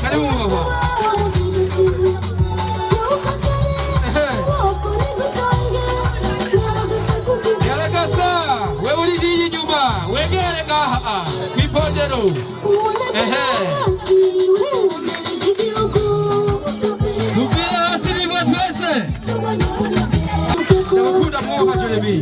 Karibu baba. Yaragasa we uri iyi nyuma wegere ngaha kwipondero. Tubira hasi nimwe twese. Ndabakunda mwoga Jeremy.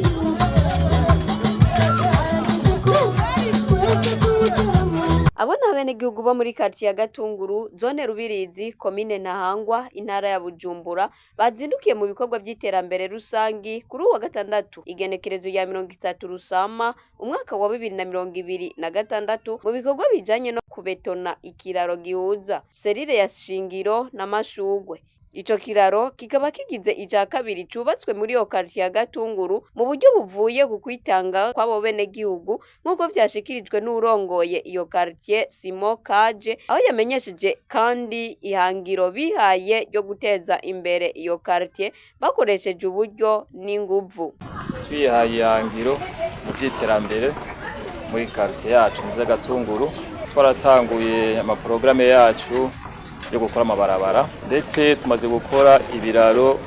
Abona abenegihugu bo muri quartier ya Gatunguru, zone Rubirizi, komine Ntahangwa, intara ya Bujumbura, bazindukiye mu bikorwa by'iterambere rusangi kuri uwa gatandatu igenekerezo ya 30 Rusama umwaka wa 2026 mu bikorwa bijanye no kubetona ikiraro gihuza Serire ya Shingiro na Mashugwe. Ico kiraro kikaba kigize ica kabiri cubatswe muri yo quartier ya Gatunguru mu buryo buvuye ku kwitanga kw'abo bene gihugu nk'uko vyashikirijwe n'urongoye iyo quartier Simo Kaje, aho yamenyesheje kandi ihangiro bihaye ryo guteza imbere iyo quartier bakoresheje uburyo n'inguvu. Twihaye ihangiro mu by'iterambere muri quartier yacu nziza Gatunguru, twaratanguye amaprograme yacu yo gukora amabarabara ndetse tumaze gukora ibiraro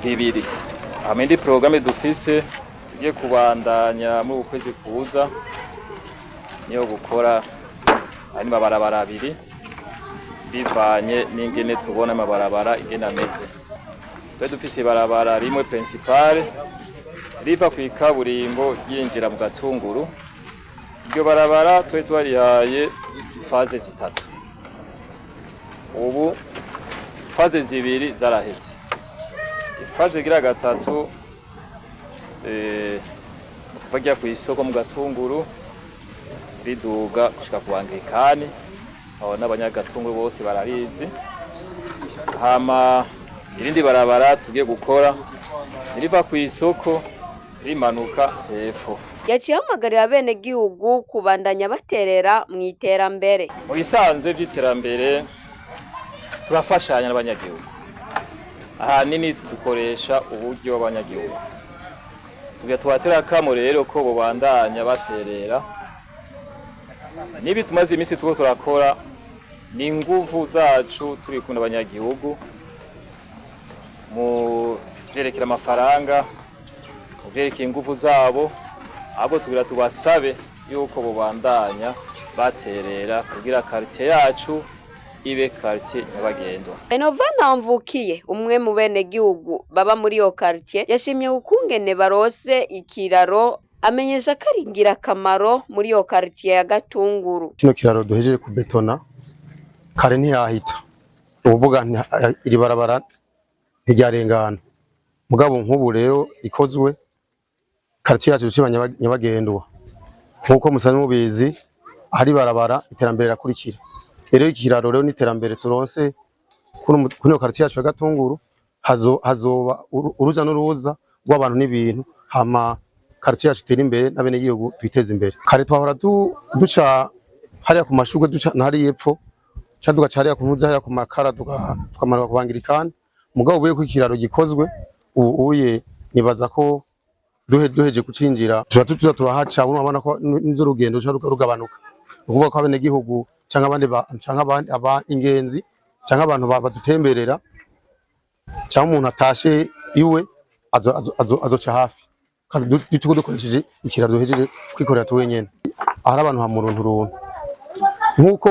bibiri. Indi programme dufise tugiye kubandanya mu kwezi kuza niyo gukora ari mabarabara abiri bivanye n'ingene tubona amabarabara ingene ameze. Dufise ibarabara rimwe principale riva ku ikaburimbo yinjira mu Gatunguru. Iryo barabara twarihaye faze zitatu. Ubu faze zibiri zaraheze. Faze igira gatatu bajya ku isoko mu Gatunguru riduga gushika ku Anglikani, aho n'abanyagatunguru bose bararizi. Hama irindi barabara tugiye gukora riva ku isoko rimanuka hepfo. Yaciye hamagarira bene gihugu kubandanya baterera mu iterambere. Mu bisanzwe by'iterambere turafashanya n'abanyagihugu. Ahanini dukoresha uburyo abanyagihugu. Tugatwatera kamo rero ko bobandanya baterera. Nibi tumaze iminsi tuko turakora ni nguvu zacu turi kunda abanyagihugu mu byerekera amafaranga, mu byerekera inguvu zabo, abo tugira tubasabe yuko bobandanya baterera kugira quartier yacu ibe quartier nyabagendwa. Renova Namvukiye, umwe mu bene gihugu baba muri yo quartier, yashimye ukungene barose ikiraro, amenyesha ko ari ingirakamaro muri yo quartier ya Gatunguru. Kino kiraro duhejeje kubetona kare ntiyahita, uvuga iri barabara ntiryarengana. Mugabo nk'ubu rero ikozwe quartier yacu ciba nyabagendwa. Nkuko musanzwe mubizi hari barabara iterambere rakurikira. Rero ikiraro rero n'iterambere turonse kuno quartier yacu ya Gatunguru hazoba uruza n'uruza rw'abantu n'ibintu, hama quartier yacu tera imbere n'abene gihugu twiteza imbere. Kare twahora duca hariya ku mashugwe, duca nahari yepfo caduga hariya ku muza hariya ku makara tukamanuka ku Anglikani. Mugabo ubuye ku kiraro gikozwe uye nibaza ko duheje kucinjira tuza turahaca urabona ko n'urugendo rugabanuka. Ukuvuga ko abene gihugu canke abandi ingenzi canke abantu badutemberera canke umuntu atashe iwe azoca hafi kandi dukoresheje ikiraro duhejeje kwikorera tuwenyene. Ahari abantu hamurunturuntu nkuko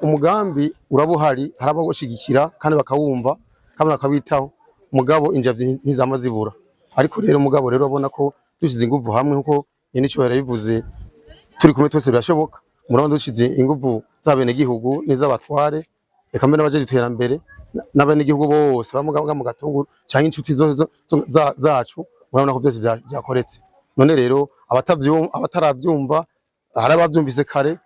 umugambi urabuhari, harabagushigikira kandi bakawumva kandi bakabitaho. Mugabo injavyi ntizama zibura, ariko rero mugabo rero abona ko dushize inguvu hamwe nkuko yene cyo yarabivuze, turi kumwe twese birashoboka. Murabona dushize inguvu z'abene gihugu n'iz'abatware, eka mbere n'abaje iterambere n'abene gihugu bose bamugaga mu Gatunguru cyangwa inshuti zacu. Murabona ko byose byakoretse. None rero abataravyumva harabavyumvise kare,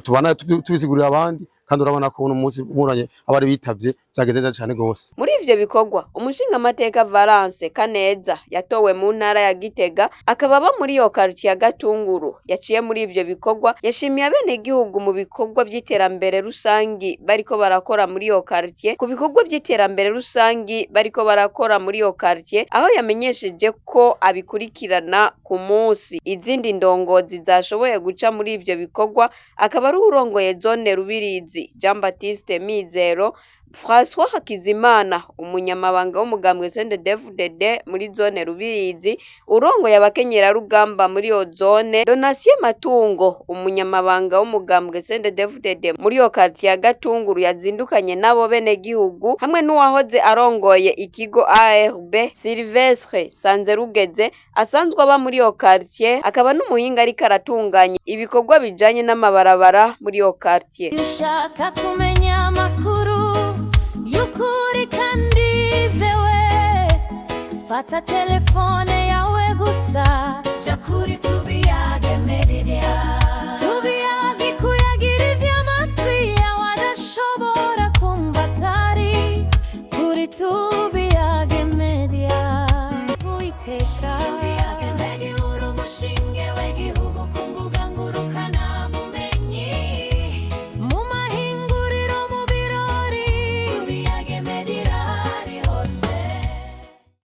tubana tubisigurira abandi, kandi urabona ko uno munsi muranye abari bitavye byagenda cyane gose. Muri ivyo bikorwa umushinga amateka Valence Kaneza yatowe mu ntara ya Gitega, akaba aba muri yo quartier ya Gatunguru. Yaciye muri ivyo bikorwa yashimiye abene gihugu mu bikorwa by'iterambere rusangi bariko barakora muri yo quartier, ku bikorwa by'iterambere rusangi bariko barakora muri yo quartier, aho yamenyesheje ko abikurikirana ku munsi. Izindi ndongozi zashoboye guca muri ivyo bikorwa akaba ari urongoye zone Rubirizi Rubirizi Jean Baptiste Mizero, François Hakizimana umunyamabanga w'umugambwe CNDD-FDD muri zone Rubirizi, urongoye abakenyera rugamba muri iyo zone, Donatien Matungo umunyamabanga w'umugambwe CNDD-FDD muri iyo quartier ya Gatunguru yazindukanye nabo bene gihugu, hamwe n'uwahoze arongoye ikigo ARB Sylvestre Sanzerugeze asanzwe aba muri iyo quartier, akaba n'umuhinga ariko aratunganya ibikorwa bijanye n'amabarabara muri iyo quartier. Ushaka kumenya amakuru y'ukuri kandi zewe, fata telefone yawe gusa, ja kuri tubiyagemerera.